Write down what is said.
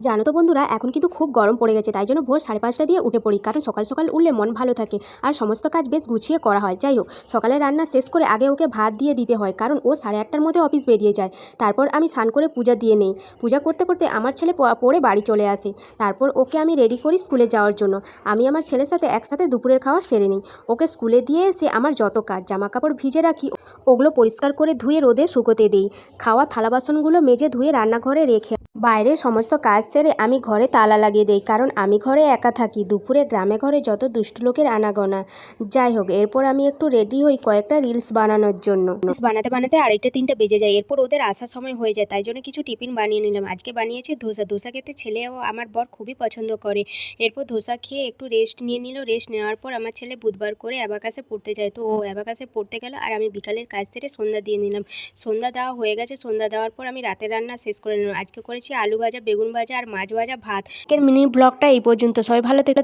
জানো তো বন্ধুরা, এখন কিন্তু খুব গরম পড়ে গেছে, তাই জন্য ভোর 5:30 দিয়ে উঠে পড়ি, কারণ সকাল সকাল উঠলে মন ভালো থাকে আর সমস্ত কাজ বেশ গুছিয়ে করা হয়। যাই হোক, সকালে রান্না শেষ করে আগে ওকে ভাত দিয়ে দিতে হয়, কারণ ও 8:30টার মধ্যে অফিস বেরিয়ে যায়। তারপর আমি স্নান করে পূজা দিয়ে নেই। পূজা করতে করতে আমার ছেলে পড়ে বাড়ি চলে আসে। তারপর ওকে আমি রেডি করি স্কুলে যাওয়ার জন্য। আমি আমার ছেলের সাথে একসাথে দুপুরের খাওয়ার সেরে নিই। ওকে স্কুলে দিয়ে এসে আমার যত কাজ, জামা কাপড় ভিজে রাখি, ওগুলো পরিষ্কার করে ধুয়ে রোদে শুকোতে দিই। খাওয়া থালা বাসনগুলো মেজে ধুয়ে রান্নাঘরে রেখে বাইরের সমস্ত কাজ সেরে আমি ঘরে তালা লাগিয়ে দিই, কারণ আমি ঘরে একা থাকি। দুপুরে গ্রামে ঘরে যত দুষ্টু লোকের আনাগোনা। যাই হোক, এরপর আমি একটু রেডি হই কয়েকটা রিলস বানানোর জন্য। রিলস বানাতে বানাতে 2:30-3টে বেজে যায়। এরপর ওদের আসার সময় হয়ে যায়, তাই জন্য কিছু টিফিন বানিয়ে নিলাম। আজকে বানিয়েছি ধোসা। ধোসা খেতে ছেলে ও আমার বর খুবই পছন্দ করে। এরপর ধোসা খেয়ে একটু রেস্ট নিয়ে নিল। রেস্ট নেওয়ার পর আমার ছেলে বুধবার করে অ্যাবাকাসে পড়তে যায়, তো ও অ্যাবাকাসে পড়তে গেল আর আমি বিকালের কাজ সেরে সন্ধ্যা দিয়ে নিলাম। সন্ধ্যা দেওয়া হয়ে গেছে। সন্ধ্যা দেওয়ার পর আমি রাতের রান্না শেষ করে নিলাম। আজকে করেছি আলু ভাজা, বেগুন ভাজা আর মাছ ভাজা, ভাত। আজকের মিনি ব্লগটা এই পর্যন্ত। সবাই ভালো থেকো।